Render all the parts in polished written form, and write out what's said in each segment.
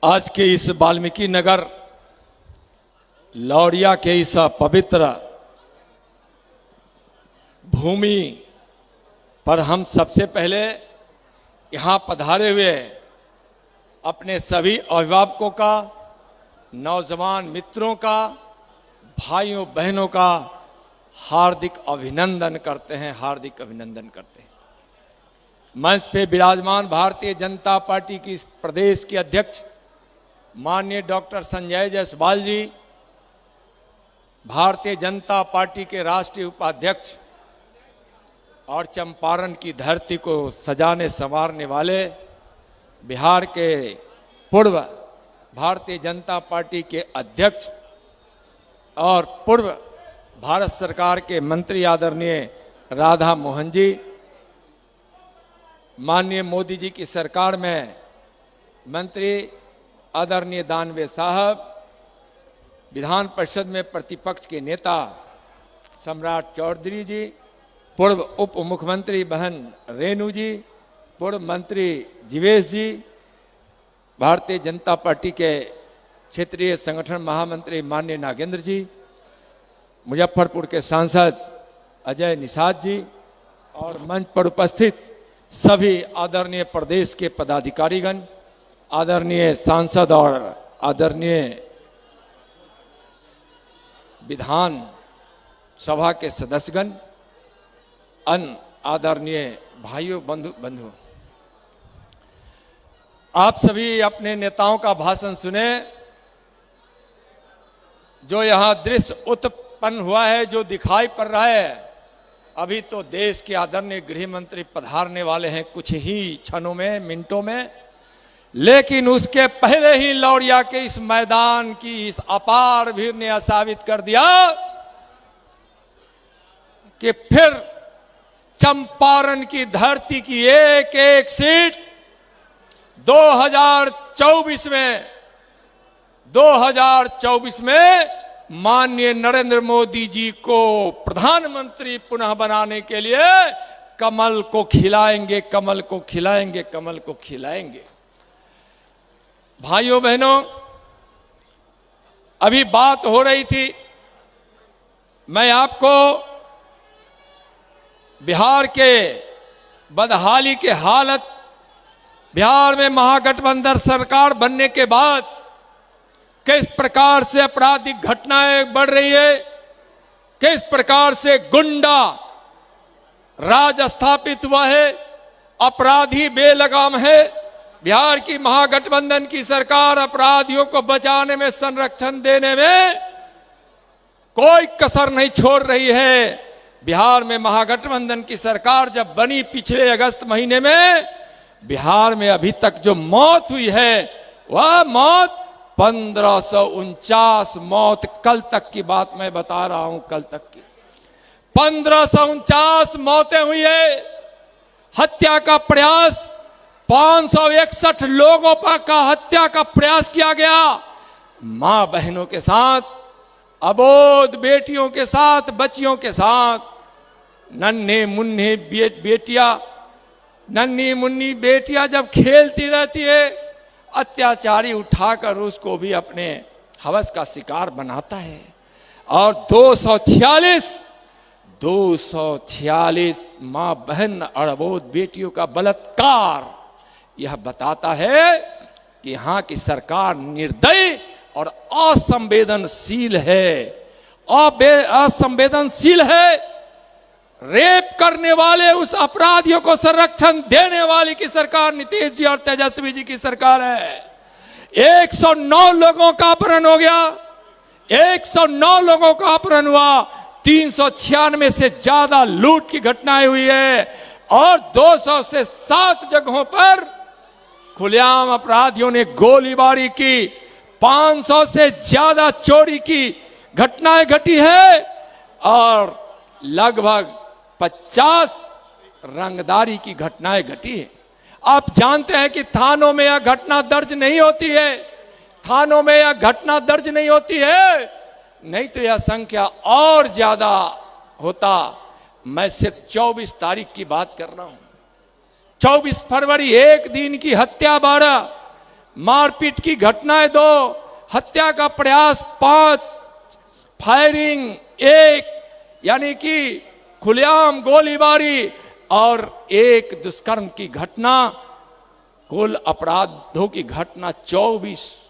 आज के इस वाल्मीकि नगर लौरिया के इस पवित्र भूमि पर हम सबसे पहले यहाँ पधारे हुए अपने सभी अभिभावकों का, नौजवान मित्रों का, भाइयों बहनों का हार्दिक अभिनंदन करते हैं, हार्दिक अभिनंदन करते हैं। मंच पे विराजमान भारतीय जनता पार्टी की प्रदेश के अध्यक्ष माननीय डॉक्टर संजय जायसवाल जी, भारतीय जनता पार्टी के राष्ट्रीय उपाध्यक्ष और चंपारण की धरती को सजाने संवारने वाले बिहार के पूर्व भारतीय जनता पार्टी के अध्यक्ष और पूर्व भारत सरकार के मंत्री आदरणीय राधा मोहन जी, माननीय मोदी जी की सरकार में मंत्री आदरणीय दानवे साहब, विधान परिषद में प्रतिपक्ष के नेता सम्राट चौधरी जी, पूर्व उप मुख्यमंत्री बहन रेणु जी, पूर्व मंत्री जीवेश जी, भारतीय जनता पार्टी के क्षेत्रीय संगठन महामंत्री माननीय नागेंद्र जी, मुजफ्फरपुर के सांसद अजय निषाद जी और मंच पर उपस्थित सभी आदरणीय प्रदेश के पदाधिकारीगण, आदरणीय सांसद और आदरणीय विधान सभा के सदस्यगण, अन्य आदरणीय भाइयों बंधु, आप सभी अपने नेताओं का भाषण सुने। जो यहाँ दृश्य उत्पन्न हुआ है, जो दिखाई पड़ रहा है, अभी तो देश के आदरणीय गृह मंत्री पधारने वाले हैं कुछ ही क्षणों में, मिनटों में, लेकिन उसके पहले ही लौरिया के इस मैदान की इस अपार भीड़ ने साबित कर दिया कि फिर चंपारण की धरती की एक एक सीट 2024 में माननीय नरेंद्र मोदी जी को प्रधानमंत्री पुनः बनाने के लिए कमल को खिलाएंगे, कमल को खिलाएंगे, कमल को खिलाएंगे। भाइयों बहनों, अभी बात हो रही थी, मैं आपको बिहार के बदहाली के हालत, बिहार में महागठबंधन सरकार बनने के बाद किस प्रकार से आपराधिक घटनाएं बढ़ रही है, किस प्रकार से गुंडा राज स्थापित हुआ है, अपराधी बेलगाम है। बिहार की महागठबंधन की सरकार अपराधियों को बचाने में, संरक्षण देने में कोई कसर नहीं छोड़ रही है। बिहार में महागठबंधन की सरकार जब बनी पिछले अगस्त महीने में, बिहार में अभी तक जो मौत हुई है वह मौत 1549 मौत, कल तक की बात मैं बता रहा हूं, कल तक की 1549 मौतें हुई है। हत्या का प्रयास 561 लोगों पर का हत्या का प्रयास किया गया। मां बहनों के साथ, अबोध बेटियों के साथ, बच्चियों के साथ, नन्हे मुन्ने बेटियां, नन्ही मुन्नी बेटियां जब खेलती रहती है, अत्याचारी उठाकर उसको भी अपने हवस का शिकार बनाता है। और 246 मां बहन और अबोध बेटियों का बलात्कार, यह बताता है कि यहाँ की सरकार निर्दयी और असंवेदनशील है, असंवेदनशील है। रेप करने वाले उस अपराधियों को संरक्षण देने वाली की सरकार नीतीश जी और तेजस्वी जी की सरकार है। 109 लोगों का अपहरण हो गया, 109 लोगों का अपहरण हुआ, 396 से ज्यादा लूट की घटनाएं हुई है और 200 से 7 जगहों पर खुलेआम अपराधियों ने गोलीबारी की, 500 से ज्यादा चोरी की घटनाएं घटी है और लगभग 50 रंगदारी की घटनाएं घटी है। आप जानते हैं कि थानों में यह घटना दर्ज नहीं होती है, थानों में यह घटना दर्ज नहीं होती है, नहीं तो यह संख्या और ज्यादा होता। मैं सिर्फ 24 तारीख की बात कर रहा हूं। 24 फरवरी एक दिन की हत्या 12, मारपीट की घटनाएं 2, हत्या का प्रयास 5, फायरिंग 1, यानी कि खुलेआम गोलीबारी और 1 दुष्कर्म की घटना, कुल अपराधों की घटना 24,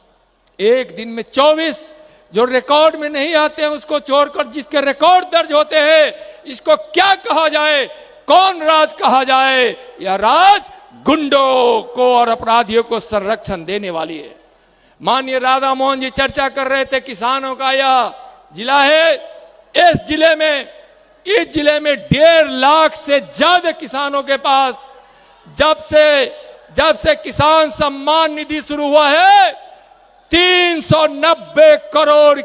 एक दिन में 24, जो रिकॉर्ड में नहीं आते हैं उसको छोड़कर जिसके रिकॉर्ड दर्ज होते हैं, इसको क्या कहा जाए? कौन राज कहा जाए? यह राज गुंडों को और अपराधियों को संरक्षण देने वाली है। माननीय राधा मोहन जी चर्चा कर रहे थे, किसानों का यह जिला है। इस जिले में 1.5 लाख से ज्यादा किसानों के पास जब से किसान सम्मान निधि शुरू हुआ है 390 करोड़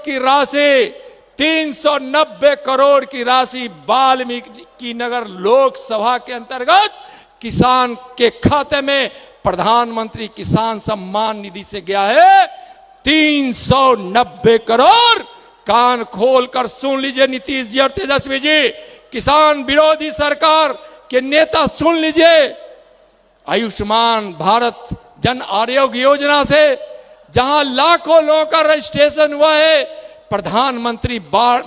की राशि वाल्मीकि नगर लोकसभा के अंतर्गत किसान के खाते में प्रधानमंत्री किसान सम्मान निधि से गया है। 390 करोड़। कान खोलकर सुन लीजिए नीतीश जी और तेजस्वी जी, किसान विरोधी सरकार के नेता सुन लीजिए। आयुष्मान भारत जन आरोग्य योजना से जहां लाखों लोगों का रजिस्ट्रेशन हुआ है, प्रधानमंत्री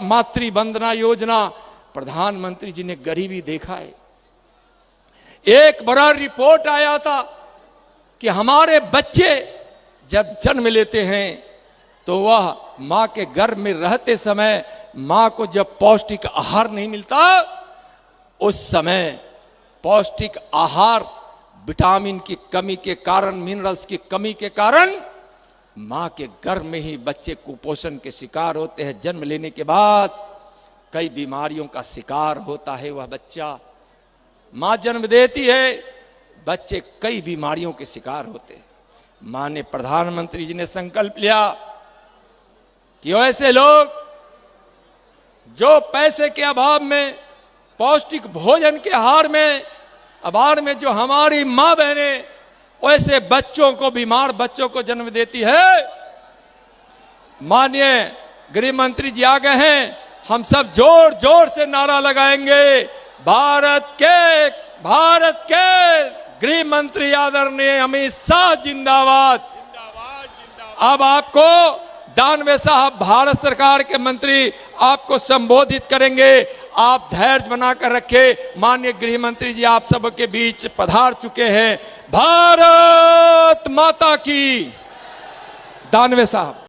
मातृ वंदना योजना, प्रधानमंत्री जी ने गरीबी देखा है। एक बड़ा रिपोर्ट आया था कि हमारे बच्चे जब जन्म लेते हैं तो वह मां के गर्भ में रहते समय मां को जब पौष्टिक आहार नहीं मिलता, उस समय पौष्टिक आहार, विटामिन की कमी के कारण, मिनरल्स की कमी के कारण मां के गर्भ में ही बच्चे कुपोषण के शिकार होते हैं। जन्म लेने के बाद कई बीमारियों का शिकार होता है वह बच्चा। मां जन्म देती है, बच्चे कई बीमारियों के शिकार होते हैं। मां ने, प्रधानमंत्री जी ने संकल्प लिया कि ऐसे लोग जो पैसे के अभाव में, पौष्टिक भोजन के अभाव में जो हमारी मां बहनें वैसे बच्चों को, बीमार बच्चों को जन्म देती है। माननीय गृह मंत्री जी आ गए हैं, हम सब जोर जोर से नारा लगाएंगे, भारत के गृह मंत्री आदरणीय अमित शाह जिंदाबाद। अब आपको 92 साहब भारत सरकार के मंत्री आपको संबोधित करेंगे। आप धैर्य बनाकर रखें। माननीय गृह मंत्री जी आप सबके बीच पधार चुके हैं। भारत माता की। 92 साहब।